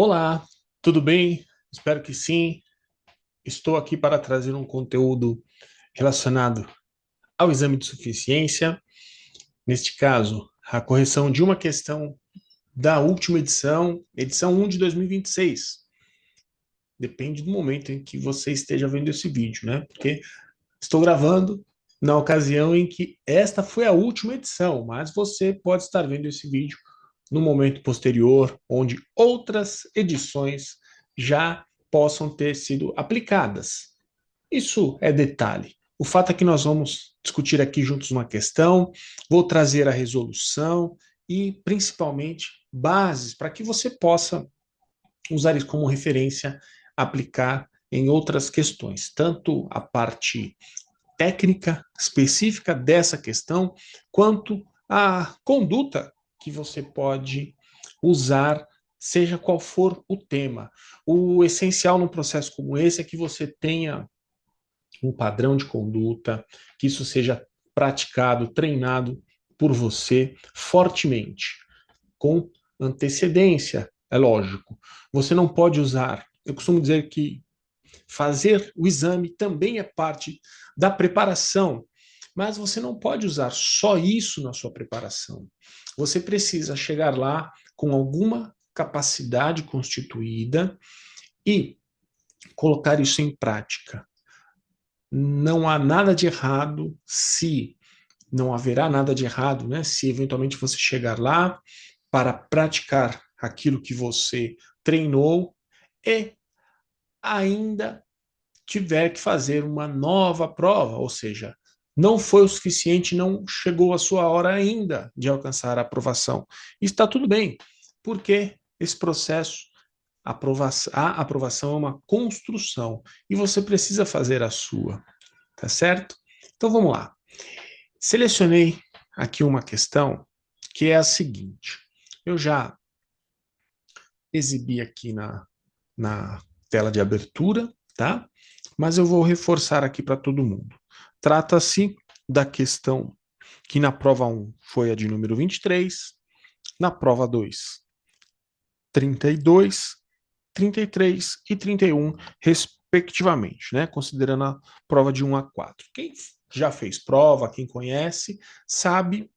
Olá, tudo bem? Espero que sim. Estou aqui para trazer um conteúdo relacionado ao exame de suficiência. Neste caso, a correção de uma questão da última edição, edição 1 de 2026. Depende do momento em que você esteja vendo esse vídeo, né? Porque estou gravando na ocasião em que esta foi a última edição, mas você pode estar vendo esse vídeo no momento posterior, onde outras edições já possam ter sido aplicadas. Isso é detalhe. O fato é que nós vamos discutir aqui juntos uma questão, vou trazer a resolução e, principalmente, bases para que você possa usar isso como referência, aplicar em outras questões, tanto a parte técnica específica dessa questão, quanto a conduta que você pode usar, seja qual for o tema. O essencial num processo como esse é que você tenha um padrão de conduta, que isso seja praticado, treinado por você fortemente, com antecedência, é lógico. Você não pode usar, eu costumo dizer que fazer o exame também é parte da preparação, mas você não pode usar só isso na sua preparação. Você precisa chegar lá com alguma capacidade constituída e colocar isso em prática. Não há nada de errado se não haverá nada de errado, né? Se eventualmente você chegar lá para praticar aquilo que você treinou e ainda tiver que fazer uma nova prova, ou seja, não foi o suficiente, não chegou a sua hora ainda de alcançar a aprovação. Está tudo bem, porque esse processo, a aprovação é uma construção e você precisa fazer a sua, tá certo? Então vamos lá. Selecionei aqui uma questão que é a seguinte. Eu já exibi aqui na tela de abertura, tá? Mas eu vou reforçar aqui para todo mundo. Trata-se da questão que na prova 1 foi a de número 23, na prova 2, 32, 33 e 31, respectivamente, né? Considerando a prova de 1 a 4. Quem já fez prova, quem conhece, sabe,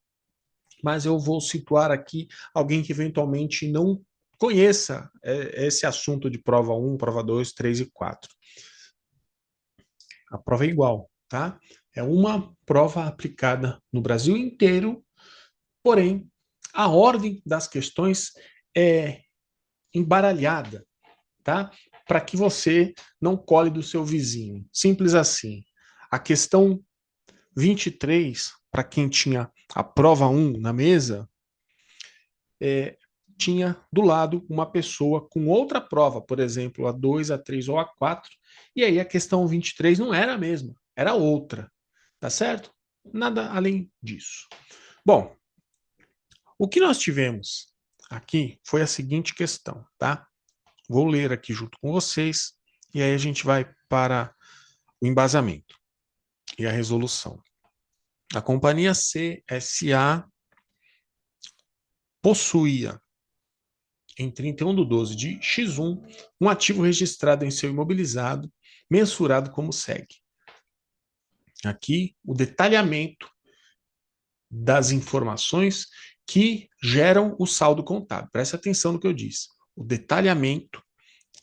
mas eu vou situar aqui alguém que eventualmente não conheça esse assunto de prova 1, prova 2, 3 e 4. A prova é igual, tá? É uma prova aplicada no Brasil inteiro, porém, a ordem das questões é embaralhada, tá? Para que você não cole do seu vizinho. Simples assim. A questão 23, para quem tinha a prova 1 na mesa, tinha do lado uma pessoa com outra prova, por exemplo, a 2, a 3 ou a 4, e aí a questão 23 não era a mesma, era outra, tá certo? Nada além disso. Bom, o que nós tivemos aqui foi a seguinte questão, tá? Vou ler aqui junto com vocês, e aí a gente vai para o embasamento e a resolução. A companhia CSA possuía em 31/12 de X1, um ativo registrado em seu imobilizado, mensurado como segue. Aqui, o detalhamento das informações que geram o saldo contábil. Preste atenção no que eu disse. O detalhamento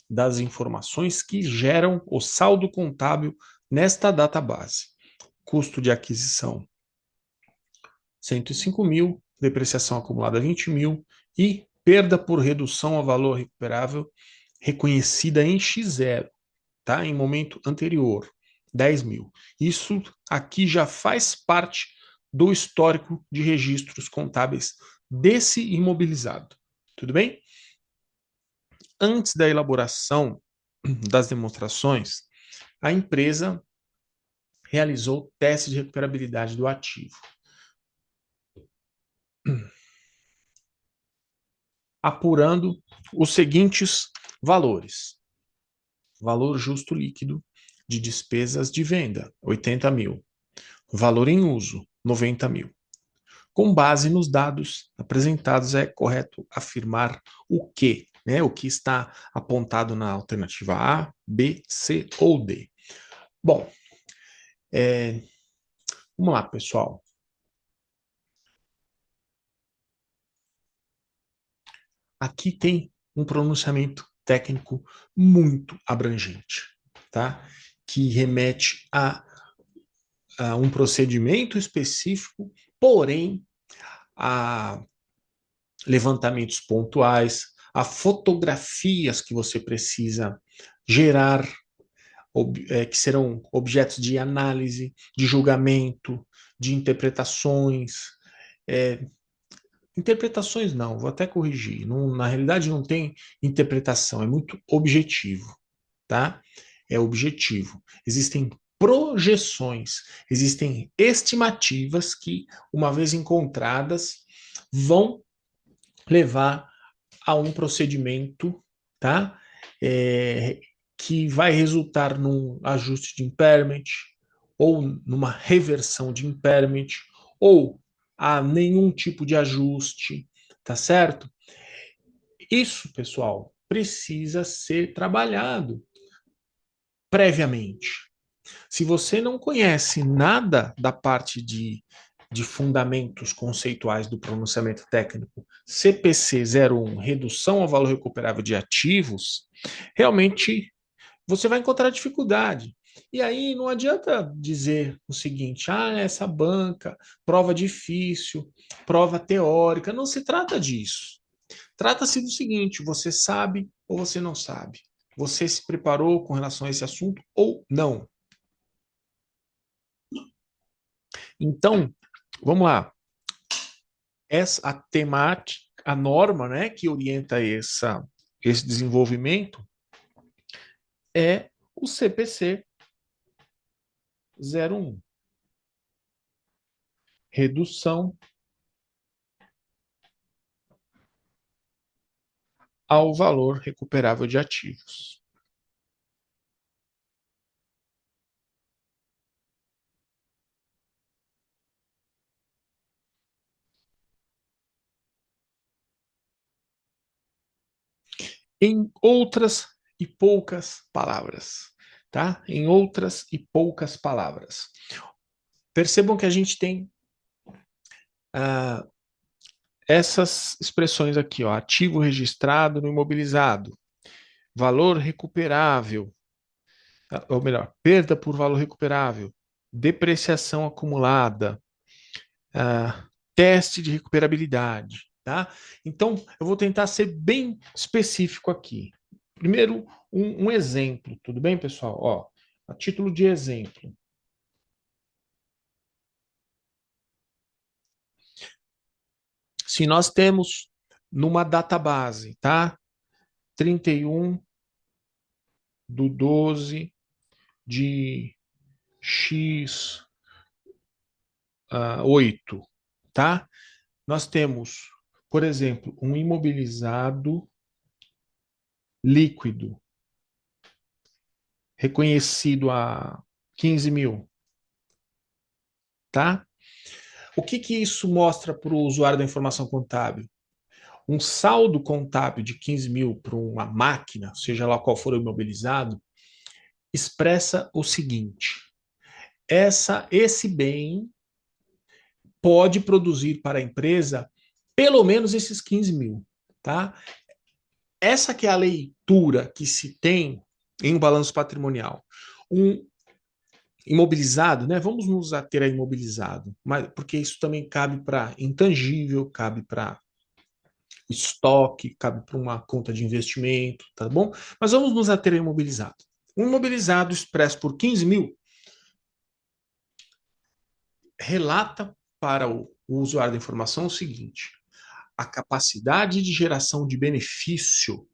das informações que geram o saldo contábil nesta database. Custo de aquisição, 105 mil, depreciação acumulada, 20 mil, e perda por redução ao valor recuperável reconhecida em X0, tá? Em momento anterior, 10 mil. Isso aqui já faz parte do histórico de registros contábeis desse imobilizado. Tudo bem? Antes da elaboração das demonstrações, a empresa realizou teste de recuperabilidade do ativo, apurando os seguintes valores: valor justo líquido de despesas de venda, 80 mil. Valor em uso, 90 mil. Com base nos dados apresentados, é correto afirmar o quê? né? O que está apontado na alternativa A, B, C ou D. Bom, vamos lá, pessoal. Aqui tem um pronunciamento técnico muito abrangente, tá? Que remete a um procedimento específico, porém a levantamentos pontuais, a fotografias que você precisa gerar, que serão objetos de análise, de julgamento, de interpretações. É, interpretações não, vou até corrigir. Não, na realidade não tem interpretação, é muito objetivo, tá? É objetivo. Existem projeções, existem estimativas que, uma vez encontradas, vão levar a um procedimento, tá? É, que vai resultar num ajuste de impairment, ou numa reversão de impairment, ou a nenhum tipo de ajuste, tá certo? Isso, pessoal, precisa ser trabalhado previamente. Se você não conhece nada da parte de fundamentos conceituais do pronunciamento técnico CPC 01, redução ao valor recuperável de ativos, realmente você vai encontrar dificuldade. E aí não adianta dizer o seguinte: ah, essa banca, prova difícil, prova teórica. Não se trata disso. Trata-se do seguinte: você sabe ou você não sabe. Você se preparou com relação a esse assunto ou não? Então, vamos lá. Essa a temática, a norma, né, que orienta esse desenvolvimento é o CPC 01, redução ao valor recuperável de ativos. Em outras e poucas palavras, tá? Em outras e poucas palavras. Percebam que a gente tem ah, essas expressões aqui, ó, ativo registrado no imobilizado, valor recuperável, ou melhor, perda por valor recuperável, depreciação acumulada, teste de recuperabilidade, tá? Então, eu vou tentar ser bem específico aqui. Primeiro, um exemplo, tudo bem, pessoal? Ó, a título de exemplo. Se nós temos numa database, tá? 31/12 de X 8, tá? Nós temos, por exemplo, um imobilizado líquido, reconhecido a 15 mil, tá? O que que isso mostra para o usuário da informação contábil? Um saldo contábil de 15 mil para uma máquina, seja lá qual for o imobilizado, expressa o seguinte: esse bem pode produzir para a empresa pelo menos esses 15 mil, tá? Essa que é a leitura que se tem em um balanço patrimonial. Um imobilizado, né? Vamos nos ater a imobilizado, mas porque isso também cabe para intangível, cabe para estoque, cabe para uma conta de investimento, tá bom? Mas vamos nos ater a imobilizado. Um imobilizado expresso por 15 mil relata para o usuário da informação o seguinte: a capacidade de geração de benefício,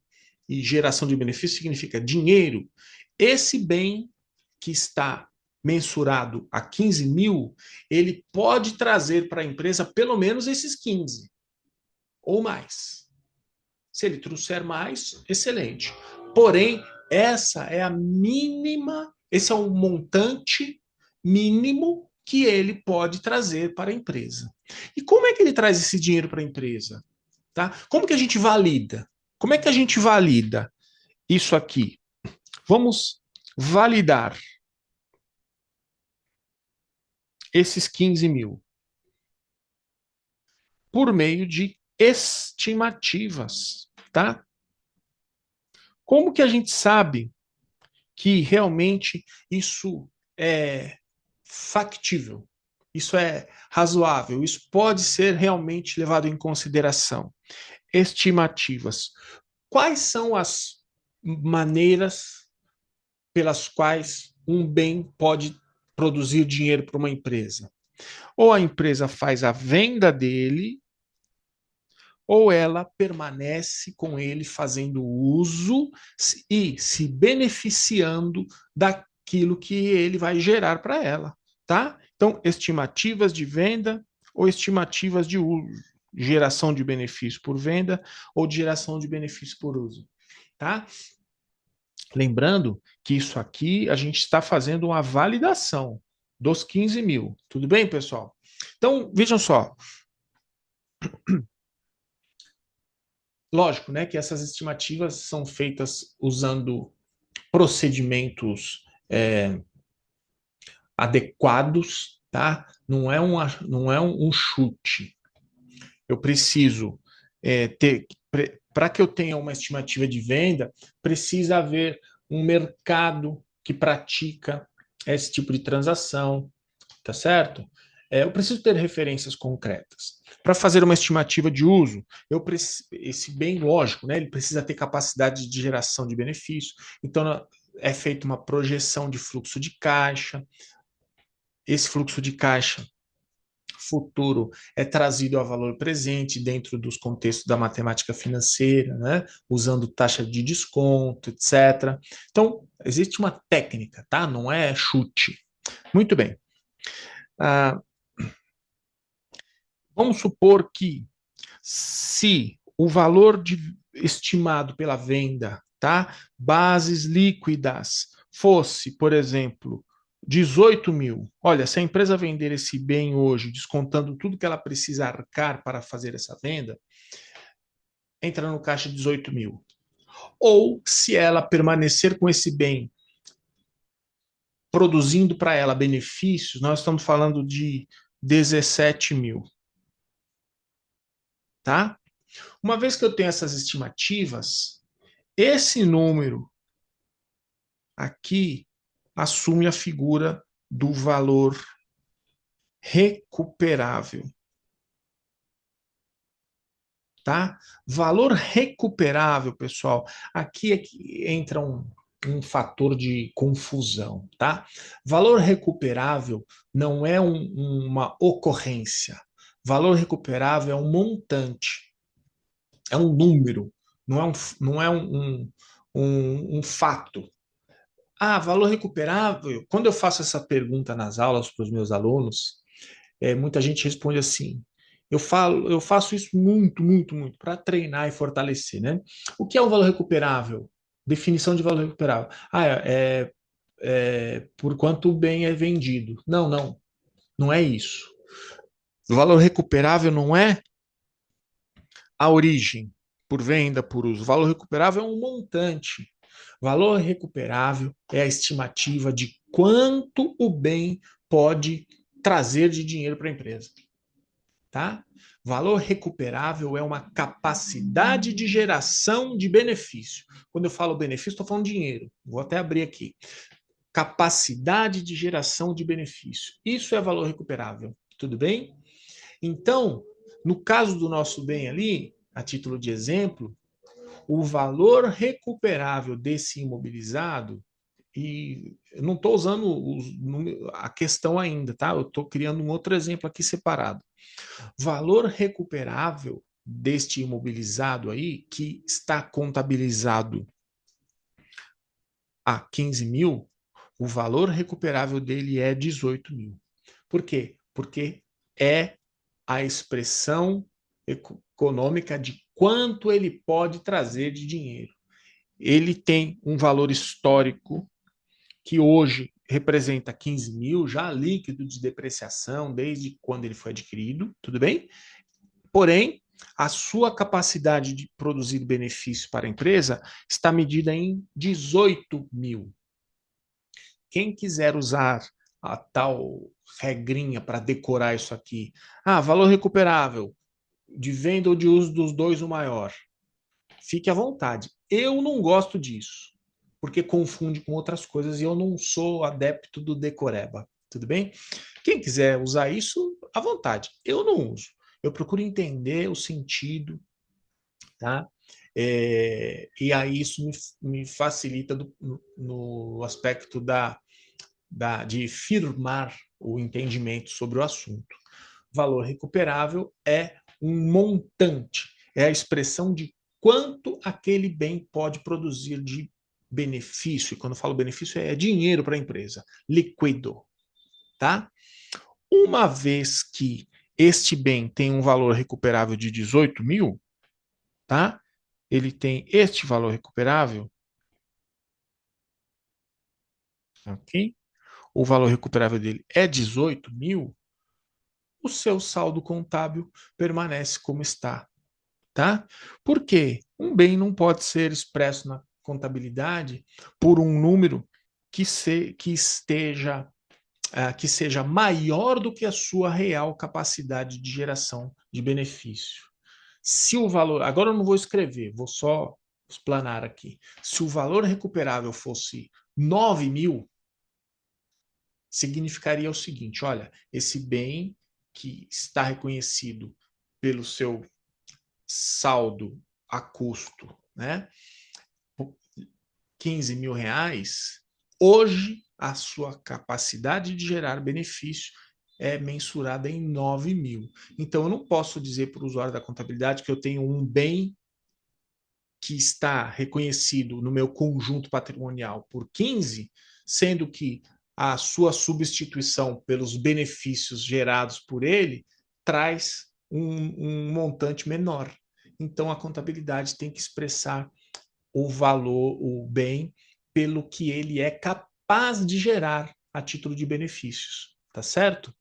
e geração de benefício significa dinheiro, esse bem que está mensurado a 15 mil, ele pode trazer para a empresa pelo menos esses 15 ou mais. Se ele trouxer mais, excelente. Porém, essa é a mínima, esse é o montante mínimo que ele pode trazer para a empresa. E como é que ele traz esse dinheiro para a empresa? Tá? Como que a gente valida? Como é que a gente valida isso aqui? Vamos validar esses 15 mil por meio de estimativas, tá? Como que a gente sabe que realmente isso é factível, isso é razoável, isso pode ser realmente levado em consideração? Estimativas. Quais são as maneiras pelas quais um bem pode produzir dinheiro para uma empresa? Ou a empresa faz a venda dele, ou ela permanece com ele fazendo uso e se beneficiando daquilo que ele vai gerar para ela, tá? Então, estimativas de venda ou estimativas de uso, geração de benefício por venda ou de geração de benefício por uso, tá? Lembrando que isso aqui a gente está fazendo uma validação dos 15 mil. Tudo bem, pessoal? Então, vejam só. Lógico, né, que essas estimativas são feitas usando procedimentos adequados, tá? Não é um chute. Eu preciso ter, para que eu tenha uma estimativa de venda, precisa haver um mercado que pratica esse tipo de transação, tá certo? Eu preciso ter referências concretas. Para fazer uma estimativa de uso, esse bem lógico, né, ele precisa ter capacidade de geração de benefício. Então, é feita uma projeção de fluxo de caixa. Esse fluxo de caixa futuro é trazido a valor presente dentro dos contextos da matemática financeira, né? Usando taxa de desconto, etc. Então, existe uma técnica, tá? Não é chute. Muito bem. Ah, vamos supor que se o valor estimado pela venda, tá? Bases líquidas fosse, por exemplo, 18 mil. Olha, se a empresa vender esse bem hoje, descontando tudo que ela precisa arcar para fazer essa venda, entra no caixa 18 mil. Ou se ela permanecer com esse bem produzindo para ela benefícios, nós estamos falando de 17 mil, tá? Uma vez que eu tenho essas estimativas, esse número aqui assume a figura do valor recuperável, tá? Valor recuperável, pessoal, aqui é que entra um fator de confusão, tá? Valor recuperável não é uma ocorrência. Valor recuperável é um montante, é um número, não é um fato. Ah, valor recuperável. Quando eu faço essa pergunta nas aulas para os meus alunos, muita gente responde assim. Eu faço isso muito, muito, muito para treinar e fortalecer, né? O que é um valor recuperável? Definição de valor recuperável. Por quanto o bem é vendido. Não, não, não é isso. O valor recuperável não é a origem por venda, por uso. O valor recuperável é um montante. Valor recuperável é a estimativa de quanto o bem pode trazer de dinheiro para a empresa, tá? Valor recuperável é uma capacidade de geração de benefício. Quando eu falo benefício, estou falando dinheiro. Vou até abrir aqui. Capacidade de geração de benefício. Isso é valor recuperável. Tudo bem? Então, no caso do nosso bem ali, a título de exemplo, o valor recuperável desse imobilizado, e eu não estou usando a questão ainda, tá? Eu estou criando um outro exemplo aqui separado. Valor recuperável deste imobilizado aí, que está contabilizado a 15 mil, o valor recuperável dele é 18 mil. Por quê? Porque é a expressão econômica de quanto ele pode trazer de dinheiro. Ele tem um valor histórico que hoje representa 15 mil, já líquido de depreciação desde quando ele foi adquirido, tudo bem? Porém, a sua capacidade de produzir benefício para a empresa está medida em 18 mil. Quem quiser usar a tal regrinha para decorar isso aqui, valor recuperável, de venda ou de uso dos dois o maior, fique à vontade. Eu não gosto disso, porque confunde com outras coisas e eu não sou adepto do decoreba, tudo bem? Quem quiser usar isso, à vontade. Eu não uso. Eu procuro entender o sentido, tá? E aí isso me facilita no aspecto de firmar o entendimento sobre o assunto. Valor recuperável é um montante, é a expressão de quanto aquele bem pode produzir de benefício. E quando eu falo benefício, é dinheiro para a empresa, líquido, tá? Uma vez que este bem tem um valor recuperável de 18 mil, tá? Ele tem este valor recuperável, ok? O valor recuperável dele é 18 mil, o seu saldo contábil permanece como está, tá? Por quê? Um bem não pode ser expresso na contabilidade por um número que seja maior do que a sua real capacidade de geração de benefício. Se o valor, agora eu não vou escrever, vou só explanar aqui. Se o valor recuperável fosse 9 mil, significaria o seguinte: olha, esse bem que está reconhecido pelo seu saldo a custo, né? 15 mil reais, hoje a sua capacidade de gerar benefício é mensurada em 9 mil. Então, eu não posso dizer para o usuário da contabilidade que eu tenho um bem que está reconhecido no meu conjunto patrimonial por 15, sendo que a sua substituição pelos benefícios gerados por ele traz um montante menor. Então, a contabilidade tem que expressar o valor, o bem, pelo que ele é capaz de gerar a título de benefícios, tá certo?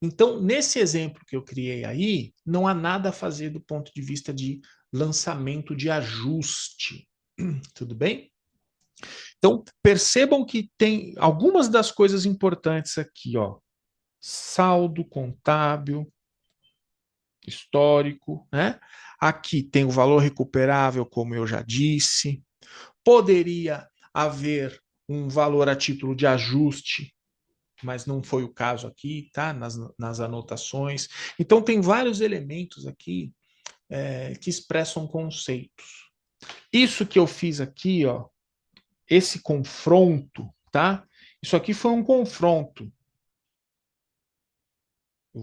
Então, nesse exemplo que eu criei aí, não há nada a fazer do ponto de vista de lançamento de ajuste. Tudo bem? Então, percebam que tem algumas das coisas importantes aqui, ó. Saldo contábil, histórico, né? Aqui tem o valor recuperável, como eu já disse. Poderia haver um valor a título de ajuste, mas não foi o caso aqui, tá? Nas anotações. Então, tem vários elementos aqui que expressam conceitos. Isso que eu fiz aqui, ó, esse confronto, tá? Isso aqui foi um confronto.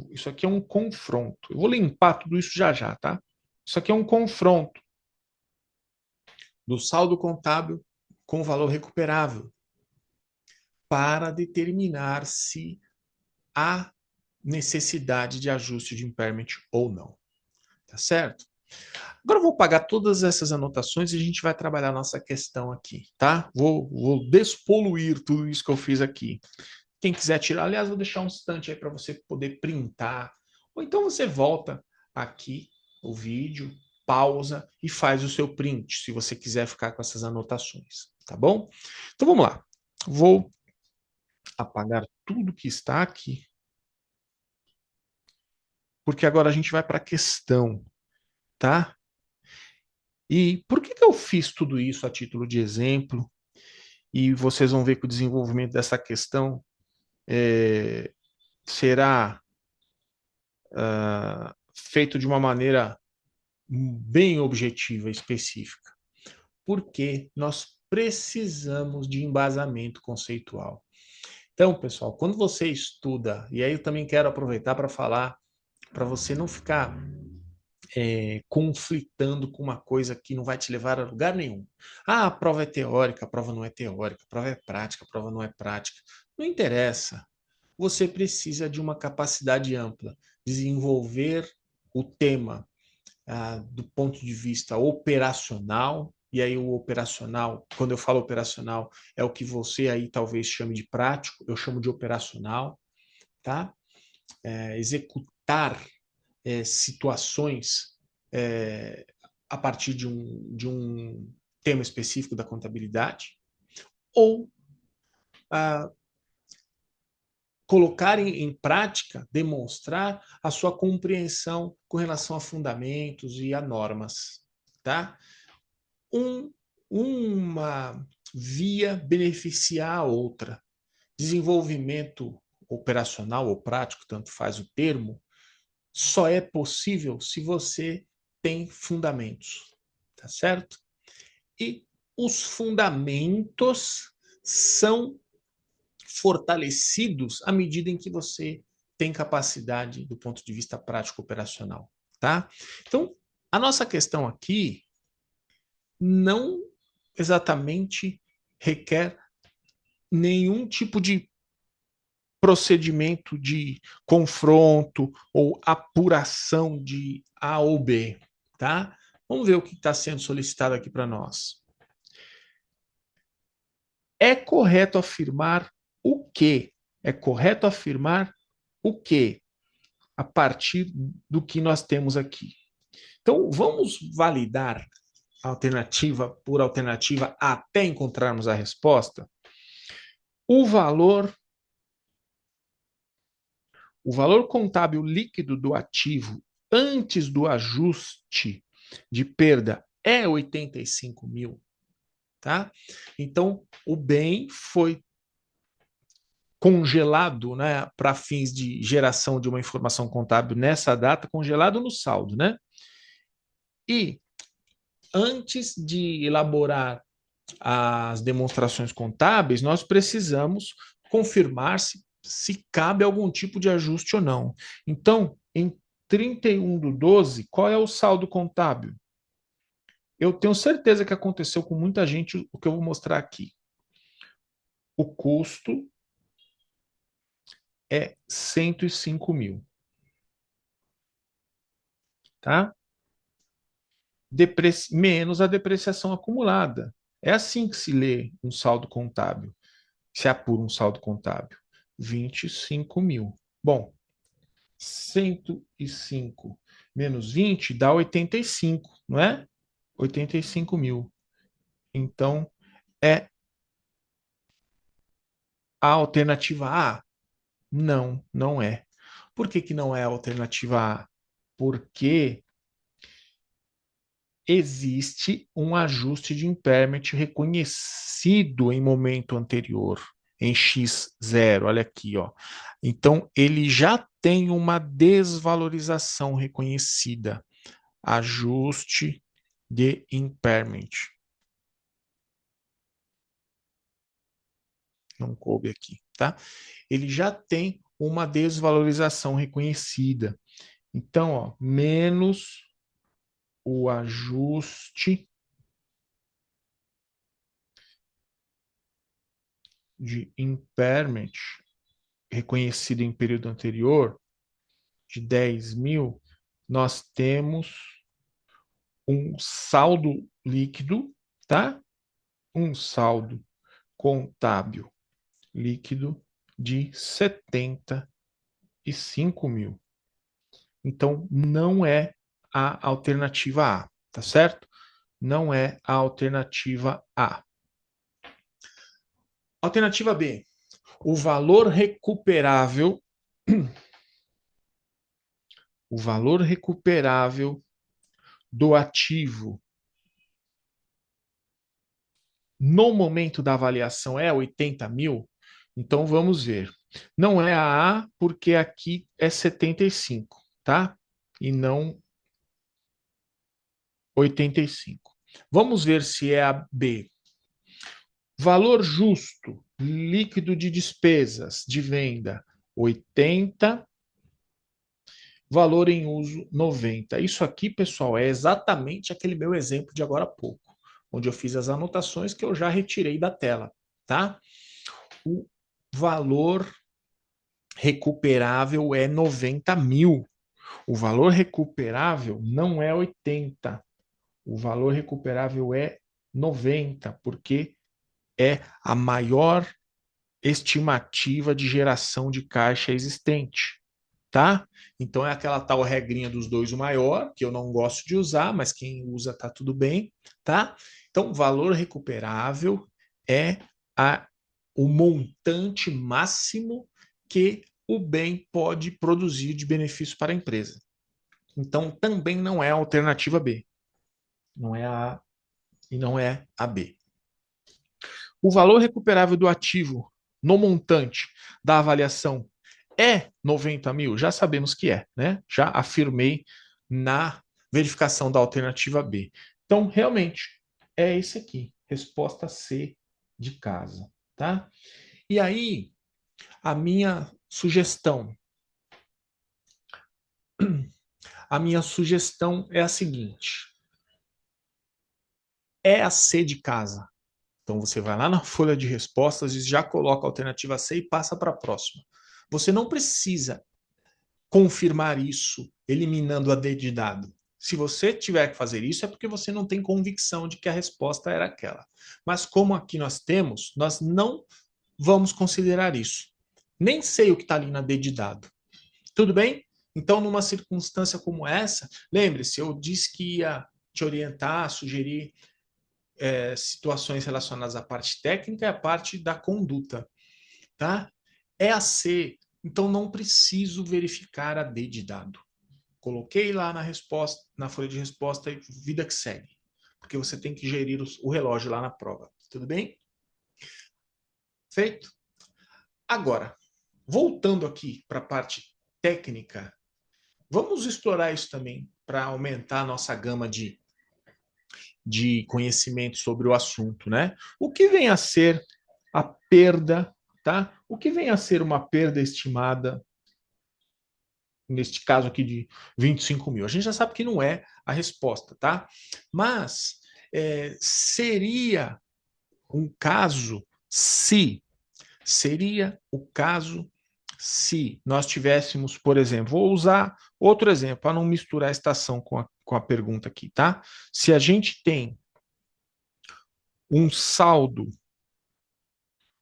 Isso aqui é um confronto. Eu vou limpar tudo isso já já, tá? Isso aqui é um confronto do saldo contábil com o valor recuperável para determinar se há necessidade de ajuste de impairment ou não. Tá certo? Agora eu vou pagar todas essas anotações e a gente vai trabalhar a nossa questão aqui, tá? Vou despoluir tudo isso que eu fiz aqui. Quem quiser tirar, aliás, vou deixar um instante aí para você poder printar. Ou então você volta aqui o vídeo, pausa e faz o seu print, se você quiser ficar com essas anotações, tá bom? Então vamos lá. Vou apagar tudo que está aqui, porque agora a gente vai para a questão, tá? E por que eu fiz tudo isso a título de exemplo? E vocês vão ver que o desenvolvimento dessa questão será feito de uma maneira bem objetiva, específica. Porque nós precisamos de embasamento conceitual. Então, pessoal, quando você estuda, e aí eu também quero aproveitar para falar, para você não ficar conflitando com uma coisa que não vai te levar a lugar nenhum. A prova é teórica, a prova não é teórica, a prova é prática, a prova não é prática. Não interessa. Você precisa de uma capacidade ampla, desenvolver o tema do ponto de vista operacional, e aí o operacional, quando eu falo operacional, é o que você aí talvez chame de prático, eu chamo de operacional, tá? Executar situações a partir de um tema específico da contabilidade, ou colocar em prática, demonstrar a sua compreensão com relação a fundamentos e a normas, tá? Uma via beneficiar a outra. Desenvolvimento operacional ou prático, tanto faz o termo, só é possível se você tem fundamentos, tá certo? E os fundamentos são fortalecidos à medida em que você tem capacidade do ponto de vista prático operacional, tá? Então, a nossa questão aqui não exatamente requer nenhum tipo de procedimento de confronto ou apuração de A ou B, tá? Vamos ver o que está sendo solicitado aqui para nós. É correto afirmar o quê? É correto afirmar o quê? A partir do que nós temos aqui. Então, vamos validar alternativa por alternativa até encontrarmos a resposta? O valor contábil líquido do ativo antes do ajuste de perda é 85 mil, tá? Então, o bem foi congelado, né, para fins de geração de uma informação contábil nessa data, congelado no saldo, né? E antes de elaborar as demonstrações contábeis, nós precisamos confirmar se cabe algum tipo de ajuste ou não. Então, em 31/12, qual é o saldo contábil? Eu tenho certeza que aconteceu com muita gente o que eu vou mostrar aqui. O custo é 105 mil. Tá? Menos a depreciação acumulada. É assim que se lê um saldo contábil, se apura um saldo contábil. 25 mil. Bom, 105 menos 20 dá 85, não é? 85 mil. Então, é a alternativa A? Não, não é. Por que não é a alternativa A? Porque existe um ajuste de impairment reconhecido em momento anterior, em X0, olha aqui, ó. Então, ele já tem uma desvalorização reconhecida, ajuste de impairment. Não coube aqui, tá? Ele já tem uma desvalorização reconhecida. Então, ó, menos o ajuste de impairment reconhecido em período anterior, de 10 mil, nós temos um saldo líquido, tá? Um saldo contábil líquido de 75 mil. Então, não é a alternativa A, tá certo? Não é a alternativa A. Alternativa B. O valor recuperável do ativo no momento da avaliação é 80 mil? Então vamos ver. Não é a A, porque aqui é 75, tá? E não 85. Vamos ver se é a B. Valor justo líquido de despesas de venda 80, valor em uso 90. Isso aqui, pessoal, é exatamente aquele meu exemplo de agora há pouco, onde eu fiz as anotações que eu já retirei da tela, tá? O valor recuperável é 90 mil. O valor recuperável não é 80. O valor recuperável é 90, porque é a maior estimativa de geração de caixa existente. tá? Então é aquela tal regrinha dos dois o maior, que eu não gosto de usar, mas quem usa tá tudo bem, tá? Então, valor recuperável é o montante máximo que o bem pode produzir de benefício para a empresa. Então, também não é a alternativa B. Não é a A e não é a B. O valor recuperável do ativo no montante da avaliação é 90 mil? Já sabemos que é, né? Já afirmei na verificação da alternativa B. Então, realmente, é esse aqui. Resposta C de casa, tá? E aí, a minha sugestão. A minha sugestão é a seguinte. É a C de casa. Então você vai lá na folha de respostas e já coloca a alternativa C e passa para a próxima. Você não precisa confirmar isso eliminando a D de dado. Se você tiver que fazer isso, é porque você não tem convicção de que a resposta era aquela. Mas como aqui nós temos, nós não vamos considerar isso. Nem sei o que está ali na D de dado. Tudo bem? Então, numa circunstância como essa, lembre-se, eu disse que ia te orientar, sugerir situações relacionadas à parte técnica e à parte da conduta, tá? É a C, então não preciso verificar a D de dado. Coloquei lá na resposta, na folha de resposta e vida que segue, porque você tem que gerir o relógio lá na prova. Tudo bem? Feito? Agora, voltando aqui para a parte técnica, vamos explorar isso também para aumentar a nossa gama de conhecimento sobre o assunto, né? O que vem a ser a perda, tá? O que vem a ser uma perda estimada, neste caso aqui de 25 mil? A gente já sabe que não é a resposta, tá? Mas seria um caso se, seria o caso se nós tivéssemos, por exemplo, vou usar outro exemplo para não misturar a estação com a pergunta aqui, tá? Se a gente tem um saldo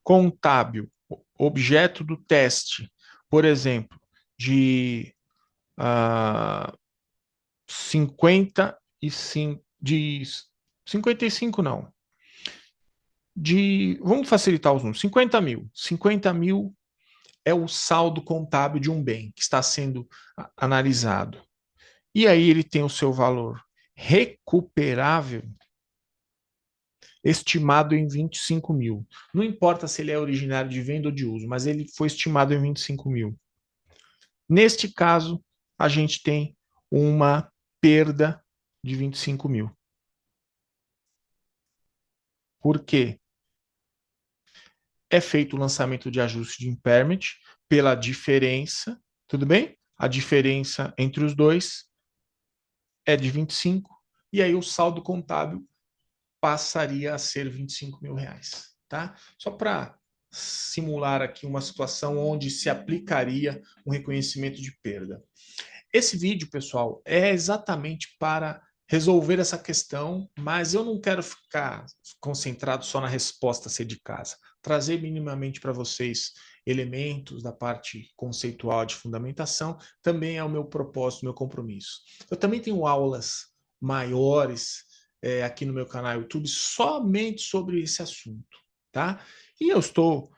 contábil, objeto do teste, por exemplo, de 55, de 55 não, vamos facilitar os números, 50 mil. 50 mil é o saldo contábil de um bem que está sendo analisado. E aí ele tem o seu valor recuperável estimado em 25 mil. Não importa se ele é originário de venda ou de uso, mas ele foi estimado em 25 mil. Neste caso, a gente tem uma perda de 25 mil. Por quê? É feito o lançamento de ajuste de impairment pela diferença, tudo bem? A diferença entre os dois é de 25, e aí o saldo contábil passaria a ser 25 mil reais, tá? Só para simular aqui uma situação onde se aplicaria um reconhecimento de perda. Esse vídeo, pessoal, é exatamente para resolver essa questão, mas eu não quero ficar concentrado só na resposta ser de casa. Trazer minimamente para vocês elementos da parte conceitual de fundamentação também é o meu propósito, meu compromisso. Eu também tenho aulas maiores aqui no meu canal YouTube somente sobre esse assunto, tá? E eu estou,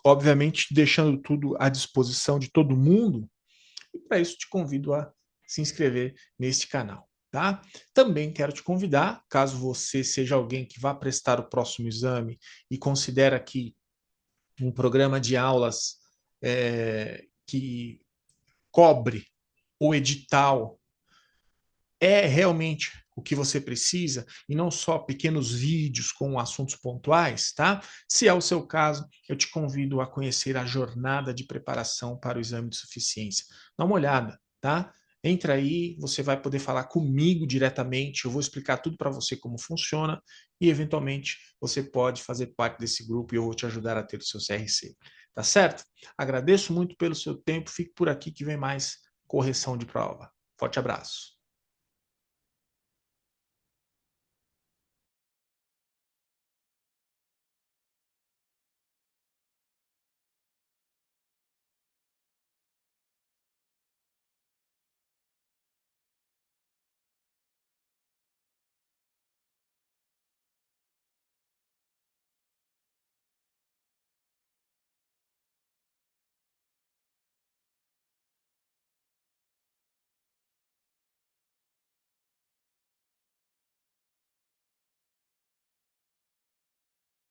obviamente, deixando tudo à disposição de todo mundo, e para isso te convido a se inscrever neste canal, tá? Também quero te convidar, caso você seja alguém que vá prestar o próximo exame e considera que um programa de aulas que cobre o edital é realmente o que você precisa e não só pequenos vídeos com assuntos pontuais, tá? Se é o seu caso, eu te convido a conhecer a jornada de preparação para o exame de suficiência. Dá uma olhada, tá? Entra aí, você vai poder falar comigo diretamente, eu vou explicar tudo para você como funciona e, eventualmente, você pode fazer parte desse grupo e eu vou te ajudar a ter o seu CRC. Tá certo? Agradeço muito pelo seu tempo, fique por aqui que vem mais correção de prova. Forte abraço.